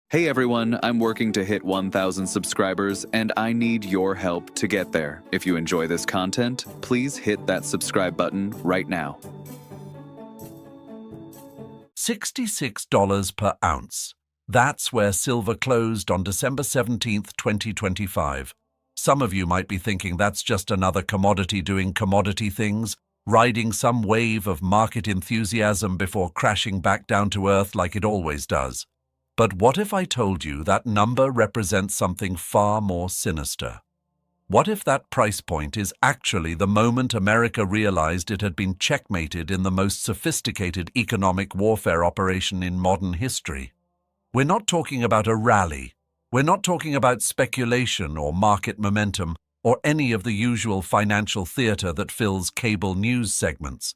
Hey everyone, I'm working to hit 1,000 subscribers and I need your help to get there. If you enjoy this content, please hit that subscribe button right now. $66 per ounce. That's where silver closed on December 17th, 2025. Some of you might be thinking that's just another commodity doing commodity things, riding some wave of market enthusiasm before crashing back down to earth like it always does. But what if I told you that number represents something far more sinister? What if that price point is actually the moment America realized it had been checkmated in the most sophisticated economic warfare operation in modern history? We're not talking about a rally. We're not talking about speculation or market momentum or any of the usual financial theater that fills cable news segments.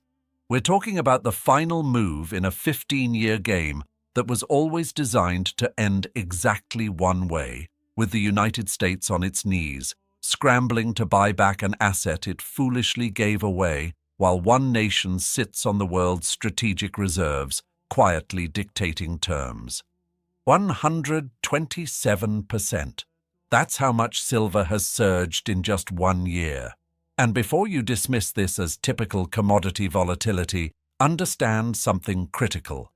We're talking about the final move in a 15-year game that was always designed to end exactly one way, with the United States on its knees, scrambling to buy back an asset it foolishly gave away while one nation sits on the world's strategic reserves, quietly dictating terms. 127%. That's how much silver has surged in just 1 year. And before you dismiss this as typical commodity volatility, understand something critical.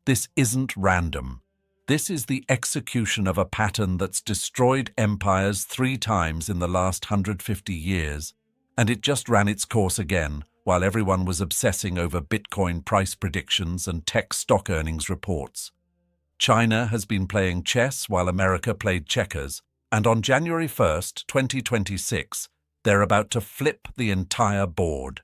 This isn't random. This is the execution of a pattern that's destroyed empires 3 times in the last 150 years, and it just ran its course again while everyone was obsessing over Bitcoin price predictions and tech stock earnings reports. China has been playing chess while America played checkers, and on January 1st, 2026, they're about to flip the entire board.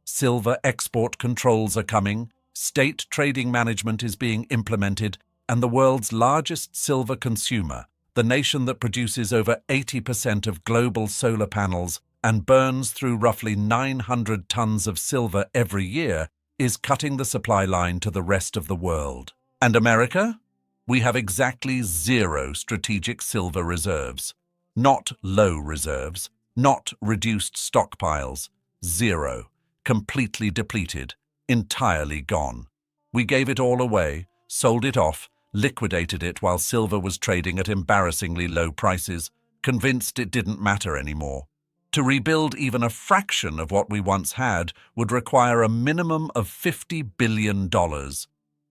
Silver export controls are coming, state trading management is being implemented, and the world's largest silver consumer, the nation that produces over 80% of global solar panels and burns through roughly 900 tons of silver every year, is cutting the supply line to the rest of the world. And America? We have exactly 0 strategic silver reserves. Not low reserves, not reduced stockpiles. 0. Completely depleted. Entirely gone. We gave it all away, sold it off, liquidated it while silver was trading at embarrassingly low prices, convinced it didn't matter anymore. To rebuild even a fraction of what we once had would require a minimum of $50 billion.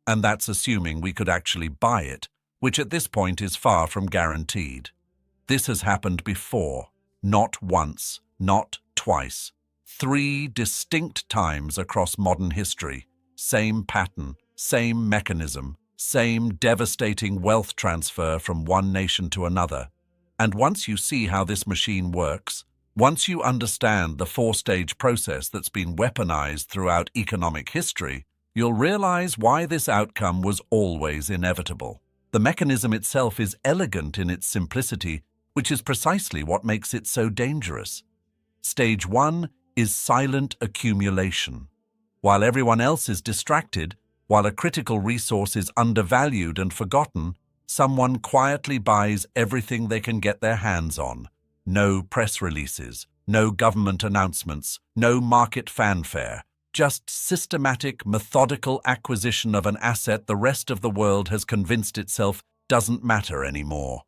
And that's assuming we could actually buy it, which at this point is far from guaranteed. This has happened before, not once, not twice. 3 distinct times across modern history. Same pattern, same mechanism, same devastating wealth transfer from one nation to another. And once you see how this machine works, once you understand the 4-stage process that's been weaponized throughout economic history, you'll realize why this outcome was always inevitable. The mechanism itself is elegant in its simplicity, which is precisely what makes it so dangerous. Stage 1 is silent accumulation. While everyone else is distracted, while a critical resource is undervalued and forgotten, someone quietly buys everything they can get their hands on. No press releases, no government announcements, no market fanfare, just systematic, methodical acquisition of an asset the rest of the world has convinced itself doesn't matter anymore.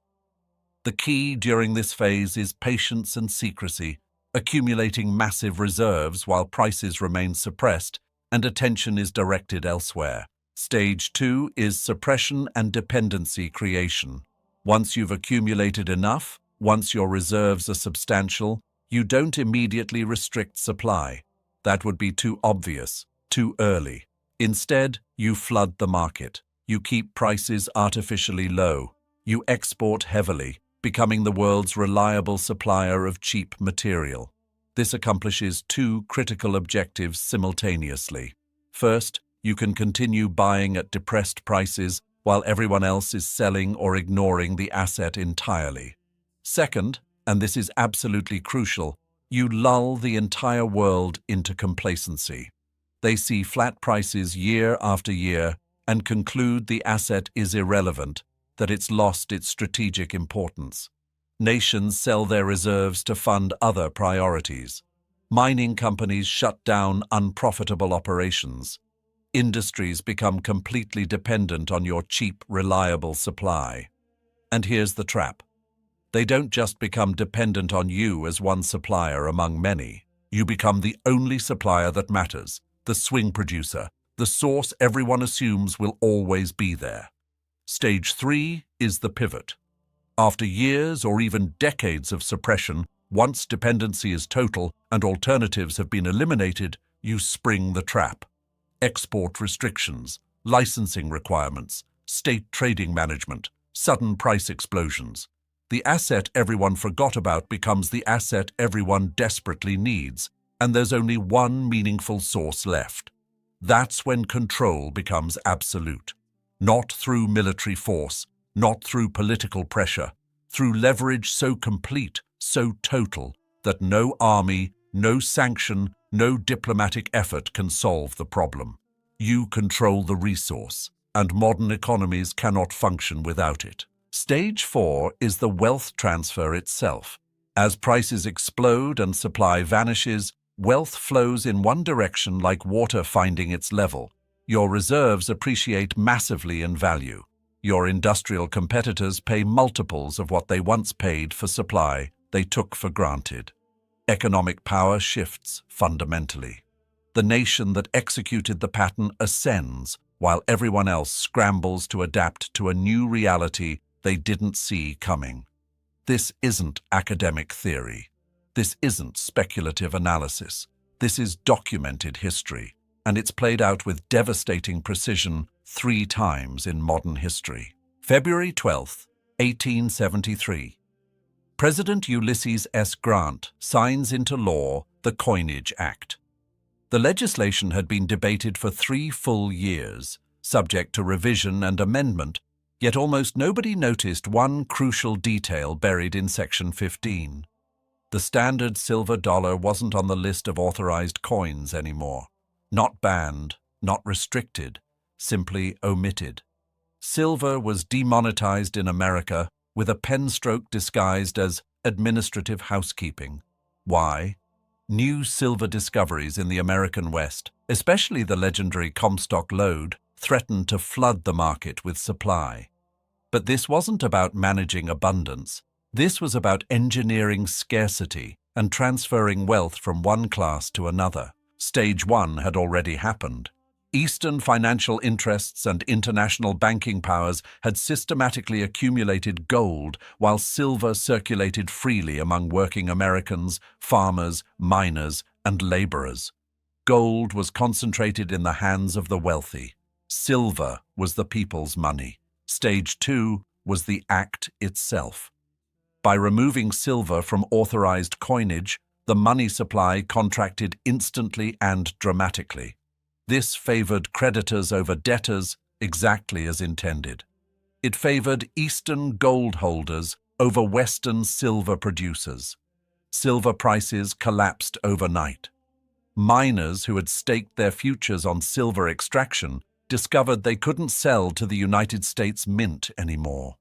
The key during this phase is patience and secrecy, accumulating massive reserves while prices remain suppressed and attention is directed elsewhere. Stage 2 is suppression and dependency creation. Once you've accumulated enough, once your reserves are substantial, you don't immediately restrict supply. That would be too obvious, too early. Instead, you flood the market. You keep prices artificially low. You export heavily, becoming the world's reliable supplier of cheap material. This accomplishes 2 critical objectives simultaneously. First, you can continue buying at depressed prices while everyone else is selling or ignoring the asset entirely. Second, and this is absolutely crucial, you lull the entire world into complacency. They see flat prices year after year and conclude the asset is irrelevant, that it's lost its strategic importance. Nations sell their reserves to fund other priorities. Mining companies shut down unprofitable operations. Industries become completely dependent on your cheap, reliable supply. And here's the trap. They don't just become dependent on you as one supplier among many. You become the only supplier that matters, the swing producer, the source everyone assumes will always be there. Stage 3 is the pivot. After years or even decades of suppression, once dependency is total and alternatives have been eliminated, you spring the trap. Export restrictions, licensing requirements, state trading management, sudden price explosions. The asset everyone forgot about becomes the asset everyone desperately needs, and there's only one meaningful source left. That's when control becomes absolute. Not through military force, not through political pressure, through leverage so complete, so total, that no army, no sanction, no diplomatic effort can solve the problem. You control the resource, and modern economies cannot function without it. Stage 4 is the wealth transfer itself. As prices explode and supply vanishes, wealth flows in one direction like water finding its level. Your reserves appreciate massively in value. Your industrial competitors pay multiples of what they once paid for supply they took for granted. Economic power shifts fundamentally. The nation that executed the pattern ascends, while everyone else scrambles to adapt to a new reality they didn't see coming. This isn't academic theory. This isn't speculative analysis. This is documented history, and it's played out with devastating precision 3 times in modern history. February 12, 1873. President Ulysses S. Grant signs into law the Coinage Act. The legislation had been debated for 3 full years, subject to revision and amendment, yet almost nobody noticed one crucial detail buried in Section 15. The standard silver dollar wasn't on the list of authorized coins anymore. Not banned, not restricted, simply omitted. Silver was demonetized in America with a pen stroke disguised as administrative housekeeping. Why? New silver discoveries in the American West, especially the legendary Comstock lode, threatened to flood the market with supply. But this wasn't about managing abundance. This was about engineering scarcity and transferring wealth from one class to another. Stage 1 had already happened. Eastern financial interests and international banking powers had systematically accumulated gold, while silver circulated freely among working Americans, farmers, miners, and laborers. Gold was concentrated in the hands of the wealthy. Silver was the people's money. Stage 2 was the act itself. By removing silver from authorized coinage, the money supply contracted instantly and dramatically. This favored creditors over debtors exactly as intended. It favored Eastern gold holders over Western silver producers. Silver prices collapsed overnight. Miners who had staked their futures on silver extraction discovered they couldn't sell to the United States Mint anymore.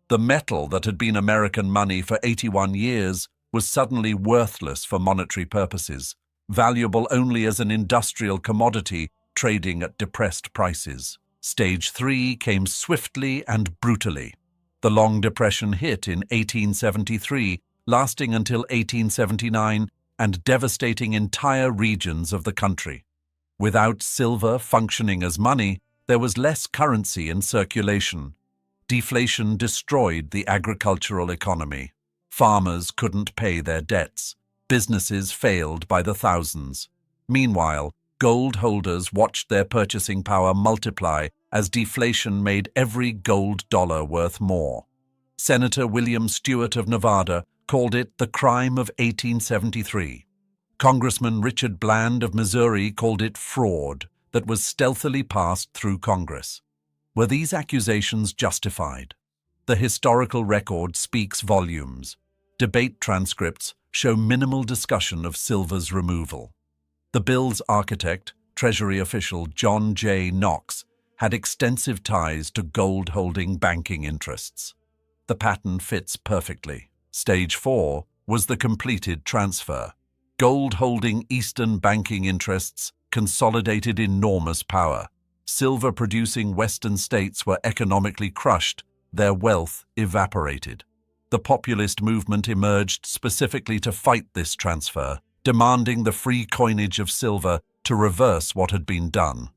The metal that had been American money for 81 years was suddenly worthless for monetary purposes, valuable only as an industrial commodity trading at depressed prices. Stage 3 came swiftly and brutally. The Long Depression hit in 1873, lasting until 1879 and devastating entire regions of the country. Without silver functioning as money, there was less currency in circulation. Deflation destroyed the agricultural economy. Farmers couldn't pay their debts. Businesses failed by the thousands. Meanwhile, gold holders watched their purchasing power multiply as deflation made every gold dollar worth more. Senator William Stewart of Nevada called it the crime of 1873. Congressman Richard Bland of Missouri called it fraud that was stealthily passed through Congress. Were these accusations justified? The historical record speaks volumes. Debate transcripts show minimal discussion of silver's removal. The bill's architect, Treasury official John J. Knox, had extensive ties to gold-holding banking interests. The pattern fits perfectly. Stage 4 was the completed transfer. Gold-holding Eastern banking interests consolidated enormous power. Silver-producing Western states were economically crushed, their wealth evaporated. The populist movement emerged specifically to fight this transfer, demanding the free coinage of silver to reverse what had been done.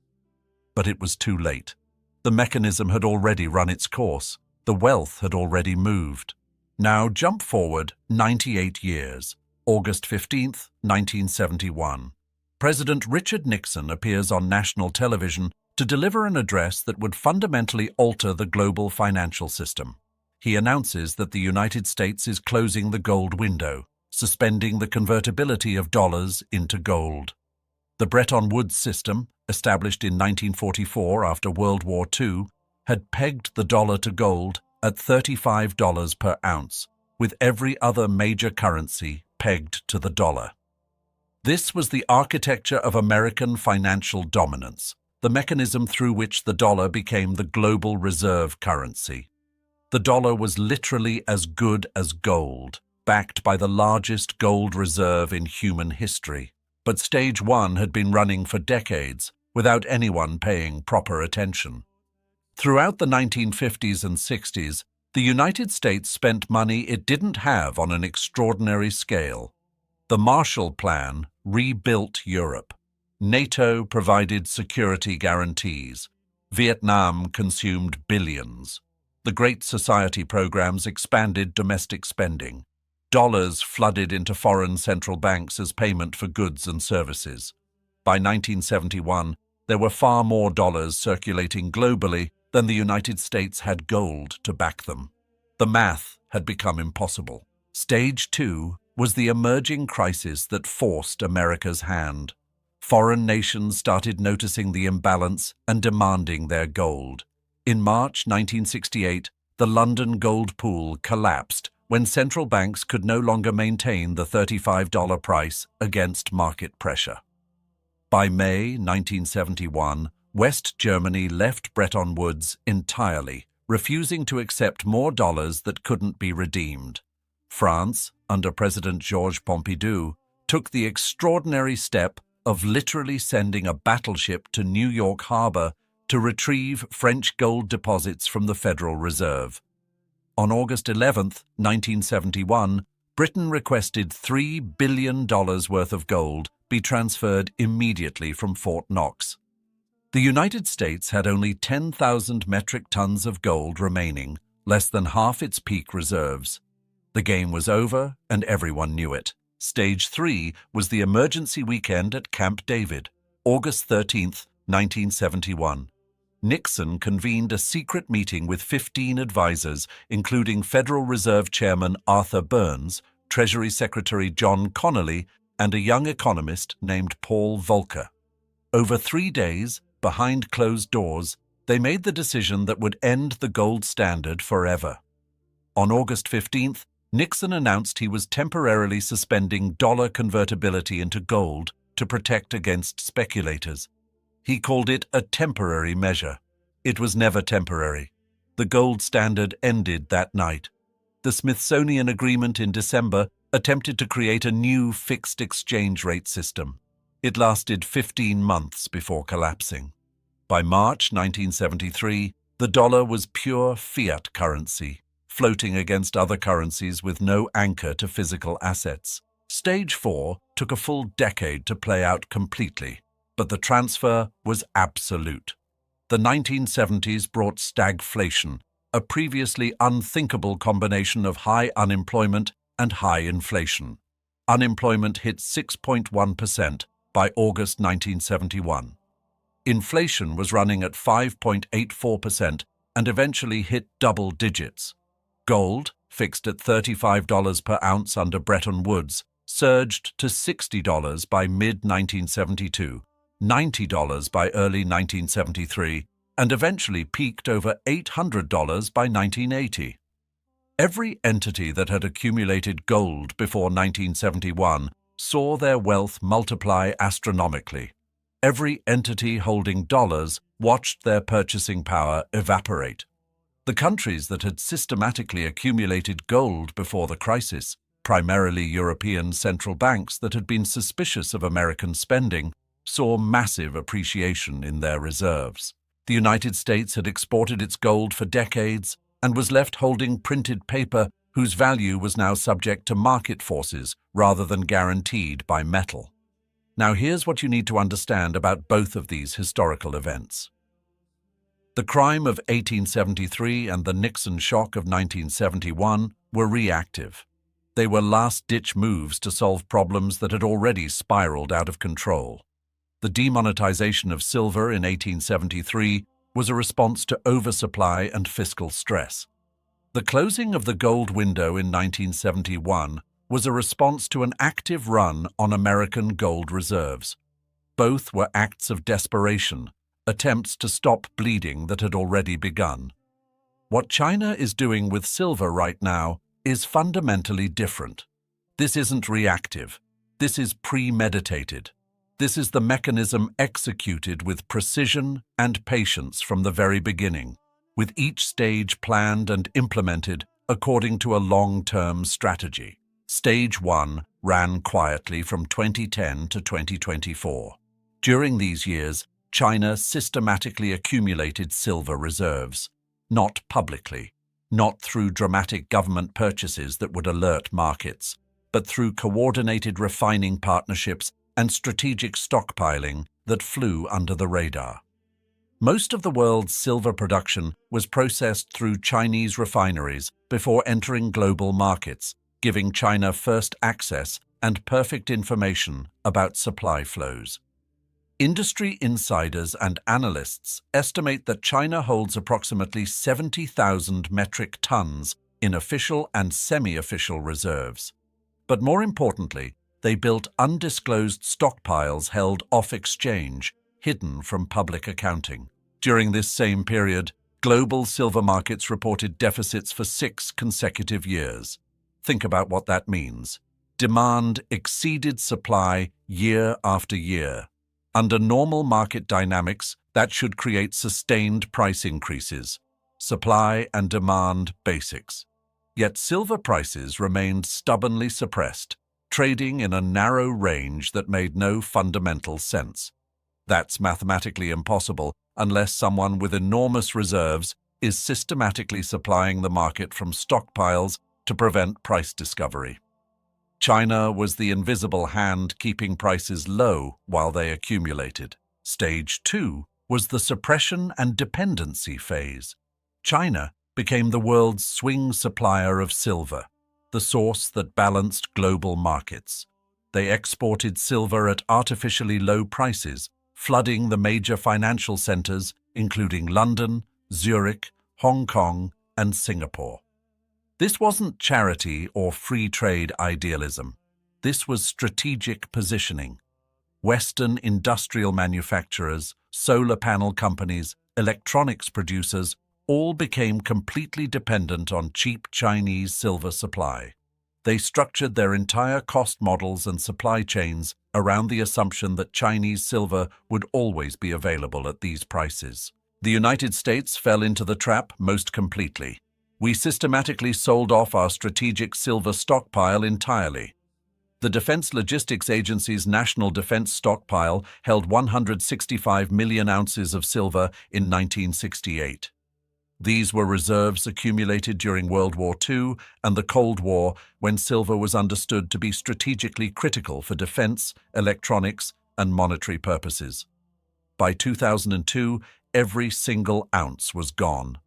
But it was too late. The mechanism had already run its course. The wealth had already moved. Now jump forward 98 years, August 15th, 1971. President Richard Nixon appears on national television to deliver an address that would fundamentally alter the global financial system. He announces that the United States is closing the gold window, suspending the convertibility of dollars into gold. The Bretton Woods system, established in 1944 after World War II, had pegged the dollar to gold at $35 per ounce, with every other major currency pegged to the dollar. This was the architecture of American financial dominance, the mechanism through which the dollar became the global reserve currency. The dollar was literally as good as gold, backed by the largest gold reserve in human history. But stage one had been running for decades without anyone paying proper attention. Throughout the 1950s and 60s, the United States spent money it didn't have on an extraordinary scale. The Marshall Plan rebuilt Europe. NATO provided security guarantees. Vietnam consumed billions. The Great Society programs expanded domestic spending. Dollars flooded into foreign central banks as payment for goods and services. By 1971, there were far more dollars circulating globally than the United States had gold to back them. The math had become impossible. Stage two was the emerging crisis that forced America's hand. Foreign nations started noticing the imbalance and demanding their gold. In March 1968, the London gold pool collapsed when central banks could no longer maintain the $35 price against market pressure. By May 1971, West Germany left Bretton Woods entirely, refusing to accept more dollars that couldn't be redeemed. France, under President Georges Pompidou, took the extraordinary step of literally sending a battleship to New York Harbor to retrieve French gold deposits from the Federal Reserve. On August 11, 1971, Britain requested $3 billion worth of gold be transferred immediately from Fort Knox. The United States had only 10,000 metric tons of gold remaining, less than half its peak reserves. The game was over, and everyone knew it. Stage 3 was the emergency weekend at Camp David, August 13, 1971. Nixon convened a secret meeting with 15 advisors, including Federal Reserve Chairman Arthur Burns, Treasury Secretary John Connolly, and a young economist named Paul Volcker. Over 3 days, behind closed doors, they made the decision that would end the gold standard forever. On August 15th, Nixon announced he was temporarily suspending dollar convertibility into gold to protect against speculators. He called it a temporary measure. It was never temporary. The gold standard ended that night. The Smithsonian Agreement in December attempted to create a new fixed exchange rate system. It lasted 15 months before collapsing. By March 1973, the dollar was pure fiat currency, floating against other currencies with no anchor to physical assets. Stage 4 took a full decade to play out completely, but the transfer was absolute. The 1970s brought stagflation, a previously unthinkable combination of high unemployment and high inflation. Unemployment hit 6.1% by August 1971. Inflation was running at 5.84% and eventually hit double digits. Gold, fixed at $35 per ounce under Bretton Woods, surged to $60 by mid-1972, $90 by early 1973, and eventually peaked over $800 by 1980. Every entity that had accumulated gold before 1971 saw their wealth multiply astronomically. Every entity holding dollars watched their purchasing power evaporate. The countries that had systematically accumulated gold before the crisis, primarily European central banks that had been suspicious of American spending, saw massive appreciation in their reserves. The United States had exported its gold for decades, and was left holding printed paper whose value was now subject to market forces rather than guaranteed by metal. Now here's what you need to understand about both of these historical events. The crime of 1873 and the Nixon shock of 1971 were reactive. They were last-ditch moves to solve problems that had already spiraled out of control. The demonetization of silver in 1873 was a response to oversupply and fiscal stress. The closing of the gold window in 1971 was a response to an active run on American gold reserves. Both were acts of desperation, attempts to stop bleeding that had already begun. What China is doing with silver right now is fundamentally different. This isn't reactive. This is premeditated. This is the mechanism executed with precision and patience from the very beginning, with each stage planned and implemented according to a long-term strategy. Stage 1 ran quietly from 2010 to 2024. During these years, China systematically accumulated silver reserves, not publicly, not through dramatic government purchases that would alert markets, but through coordinated refining partnerships and strategic stockpiling that flew under the radar. Most of the world's silver production was processed through Chinese refineries before entering global markets, giving China first access and perfect information about supply flows. Industry insiders and analysts estimate that China holds approximately 70,000 metric tons in official and semi-official reserves. But more importantly, they built undisclosed stockpiles held off-exchange, hidden from public accounting. During this same period, global silver markets reported deficits for 6 consecutive years. Think about what that means. Demand exceeded supply year after year. Under normal market dynamics, that should create sustained price increases. Supply and demand basics. Yet silver prices remained stubbornly suppressed, trading in a narrow range that made no fundamental sense. That's mathematically impossible unless someone with enormous reserves is systematically supplying the market from stockpiles to prevent price discovery. China was the invisible hand keeping prices low while they accumulated. Stage 2 was the suppression and dependency phase. China became the world's swing supplier of silver, the source that balanced global markets. They exported silver at artificially low prices, flooding the major financial centers, including London, Zurich, Hong Kong, and Singapore. This wasn't charity or free trade idealism. This was strategic positioning. Western industrial manufacturers, solar panel companies, electronics producers all became completely dependent on cheap Chinese silver supply. They structured their entire cost models and supply chains around the assumption that Chinese silver would always be available at these prices. The United States fell into the trap most completely. We systematically sold off our strategic silver stockpile entirely. The Defense Logistics Agency's National Defense Stockpile held 165 million ounces of silver in 1968. These were reserves accumulated during World War II and the Cold War, when silver was understood to be strategically critical for defense, electronics, and monetary purposes. By 2002, every single ounce was gone,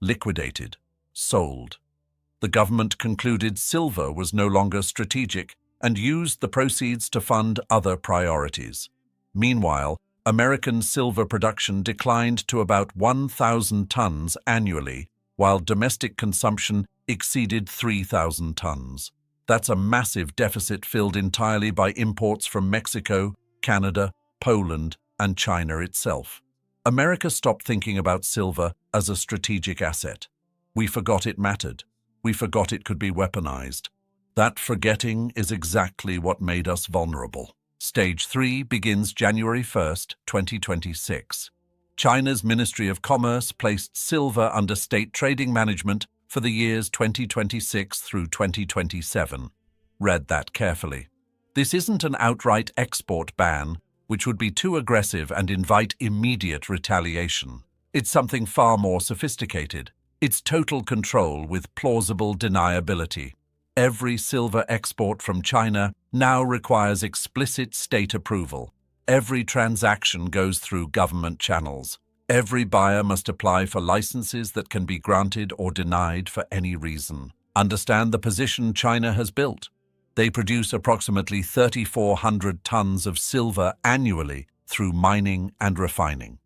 liquidated, sold. The government concluded silver was no longer strategic and used the proceeds to fund other priorities. Meanwhile, American silver production declined to about 1,000 tons annually, while domestic consumption exceeded 3,000 tons. That's a massive deficit filled entirely by imports from Mexico, Canada, Poland, and China itself. America stopped thinking about silver as a strategic asset. We forgot it mattered. We forgot it could be weaponized. That forgetting is exactly what made us vulnerable. Stage 3 begins January 1, 2026. China's Ministry of Commerce placed silver under state trading management for the years 2026 through 2027. Read that carefully. This isn't an outright export ban, which would be too aggressive and invite immediate retaliation. It's something far more sophisticated. It's total control with plausible deniability. Every silver export from China now requires explicit state approval. Every transaction goes through government channels. Every buyer must apply for licenses that can be granted or denied for any reason. Understand the position China has built. They produce approximately 3,400 tons of silver annually through mining and refining.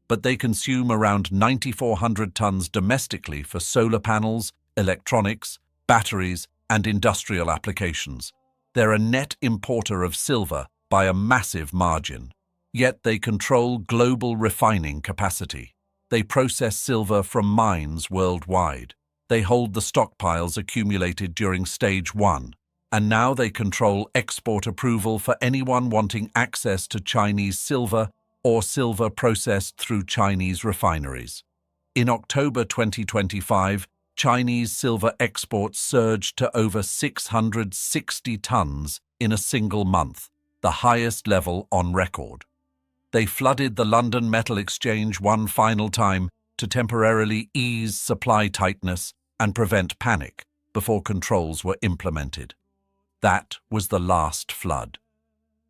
But they consume around 9,400 tons domestically for solar panels, electronics, batteries, and industrial applications. They're a net importer of silver by a massive margin. Yet they control global refining capacity. They process silver from mines worldwide. They hold the stockpiles accumulated during Stage 1. And now they control export approval for anyone wanting access to Chinese silver or silver processed through Chinese refineries. In October 2025, Chinese silver exports surged to over 660 tons in a single month, the highest level on record. They flooded the London Metal Exchange one final time to temporarily ease supply tightness and prevent panic before controls were implemented. That was the last flood.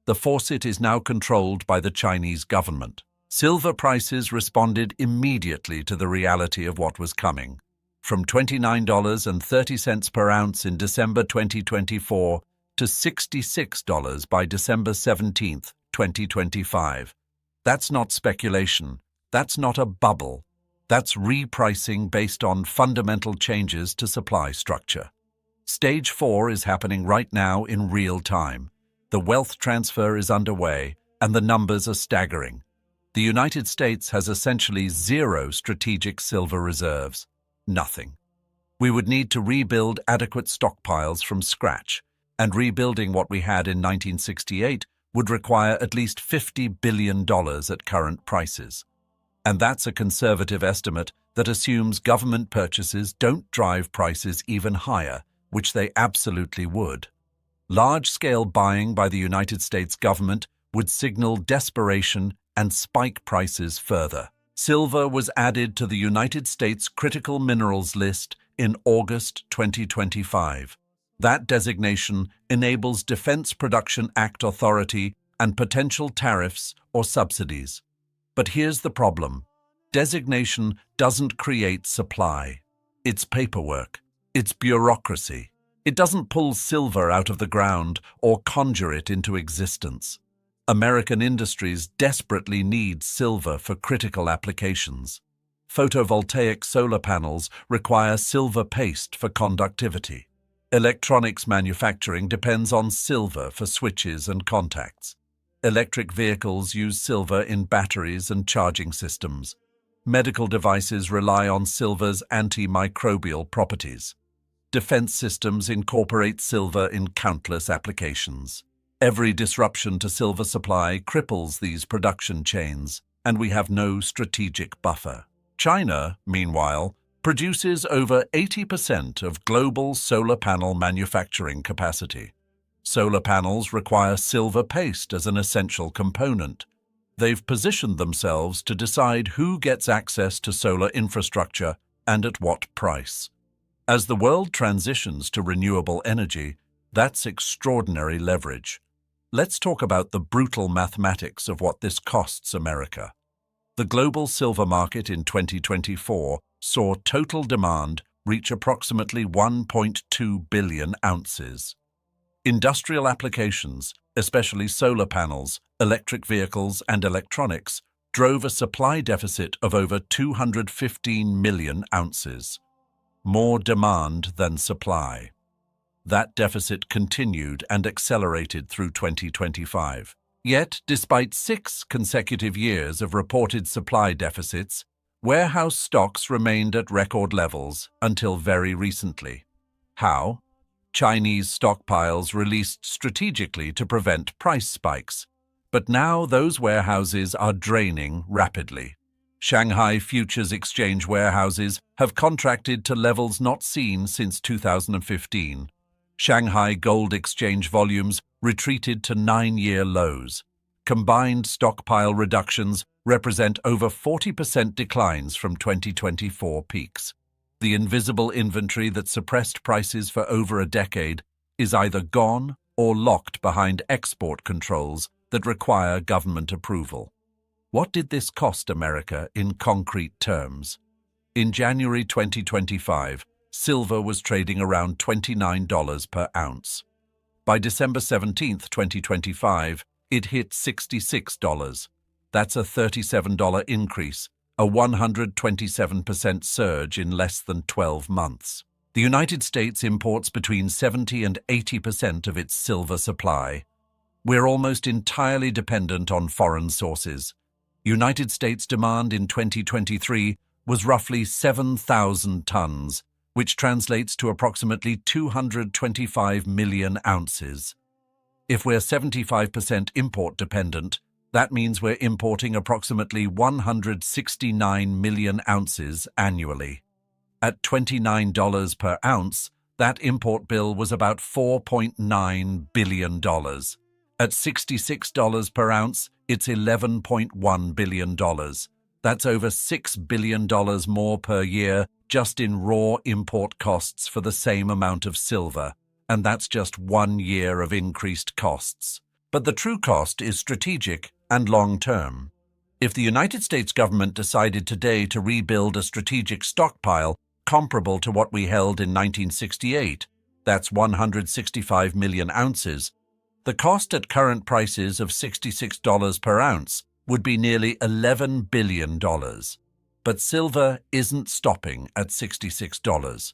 The faucet is now controlled by the Chinese government. Silver prices responded immediately to the reality of what was coming. From $29.30 per ounce in December 2024 to $66 by December 17, 2025. That's not speculation. That's not a bubble. That's repricing based on fundamental changes to supply structure. Stage 4 is happening right now in real time. The wealth transfer is underway, and the numbers are staggering. The United States has essentially zero strategic silver reserves. Nothing. We would need to rebuild adequate stockpiles from scratch, and rebuilding what we had in 1968 would require at least $50 billion at current prices. And that's a conservative estimate that assumes government purchases don't drive prices even higher, which they absolutely would. Large-scale buying by the United States government would signal desperation and spike prices further. Silver was added to the United States Critical Minerals list in August 2025. That designation enables Defense Production Act authority and potential tariffs or subsidies. But here's the problem. Designation doesn't create supply. It's paperwork. It's bureaucracy. It doesn't pull silver out of the ground or conjure it into existence. American industries desperately need silver for critical applications. Photovoltaic solar panels require silver paste for conductivity. Electronics manufacturing depends on silver for switches and contacts. Electric vehicles use silver in batteries and charging systems. Medical devices rely on silver's antimicrobial properties. Defense systems incorporate silver in countless applications. Every disruption to silver supply cripples these production chains, and we have no strategic buffer. China, meanwhile, produces over 80% of global solar panel manufacturing capacity. Solar panels require silver paste as an essential component. They've positioned themselves to decide who gets access to solar infrastructure and at what price. As the world transitions to renewable energy, that's extraordinary leverage. Let's talk about the brutal mathematics of what this costs America. The global silver market in 2024 saw total demand reach approximately 1.2 billion ounces. Industrial applications, especially solar panels, electric vehicles, and electronics, drove a supply deficit of over 215 million ounces. More demand than supply. That deficit continued and accelerated through 2025. Yet, despite 6 consecutive years of reported supply deficits, warehouse stocks remained at record levels until very recently. How? Chinese stockpiles released strategically to prevent price spikes. But now those warehouses are draining rapidly. Shanghai Futures Exchange warehouses have contracted to levels not seen since 2015. Shanghai Gold Exchange volumes retreated to 9-year lows. Combined stockpile reductions represent over 40% declines from 2024 peaks. The invisible inventory that suppressed prices for over a decade is either gone or locked behind export controls that require government approval. What did this cost America in concrete terms? In January 2025, silver was trading around $29 per ounce. By December 17, 2025, it hit $66. That's a $37 increase, a 127% surge in less than 12 months. The United States imports between 70 and 80% of its silver supply. We're almost entirely dependent on foreign sources. United States demand in 2023 was roughly 7,000 tons, which translates to approximately 225 million ounces. If we're 75% import dependent, that means we're importing approximately 169 million ounces annually. At $29 per ounce, that import bill was about $4.9 billion. At $66 per ounce, it's $11.1 billion. That's over $6 billion more per year just in raw import costs for the same amount of silver, and that's just 1 year of increased costs. But the true cost is strategic and long-term. If the United States government decided today to rebuild a strategic stockpile comparable to what we held in 1968, that's 165 million ounces, the cost at current prices of $66 per ounce would be nearly $11 billion. But silver isn't stopping at $66.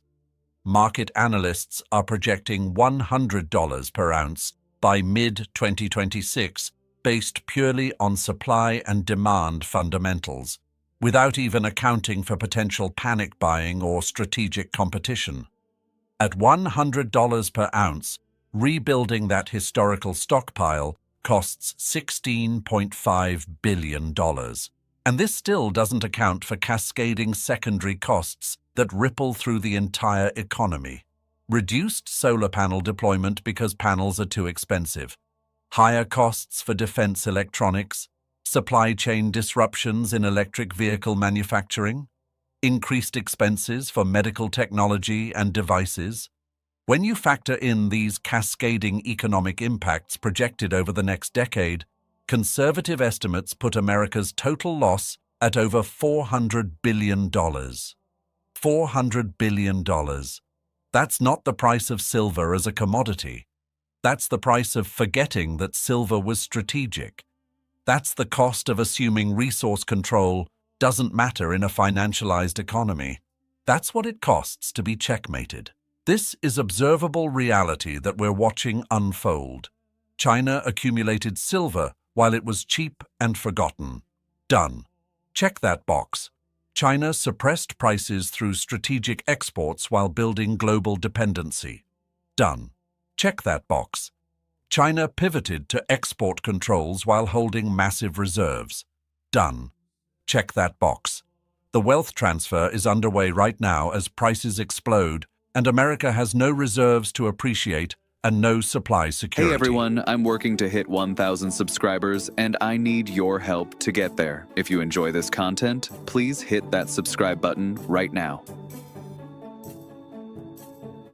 Market analysts are projecting $100 per ounce by mid-2026, based purely on supply and demand fundamentals, without even accounting for potential panic buying or strategic competition. At $100 per ounce, rebuilding that historical stockpile costs $16.5 billion. And this still doesn't account for cascading secondary costs that ripple through the entire economy. Reduced solar panel deployment because panels are too expensive, higher costs for defense electronics, supply chain disruptions in electric vehicle manufacturing, increased expenses for medical technology and devices. When you factor in these cascading economic impacts projected over the next decade, conservative estimates put America's total loss at over $400 billion. $400 billion. That's not the price of silver as a commodity. That's the price of forgetting that silver was strategic. That's the cost of assuming resource control doesn't matter in a financialized economy. That's what it costs to be checkmated. This is observable reality that we're watching unfold. China accumulated silver while it was cheap and forgotten. Done. Check that box. China suppressed prices through strategic exports while building global dependency. Done. Check that box. China pivoted to export controls while holding massive reserves. Done. Check that box. The wealth transfer is underway right now as prices explode, and America has no reserves to appreciate and no supply security. Hey everyone, I'm working to hit 1,000 subscribers, and I need your help to get there. If you enjoy this content, please hit that subscribe button right now.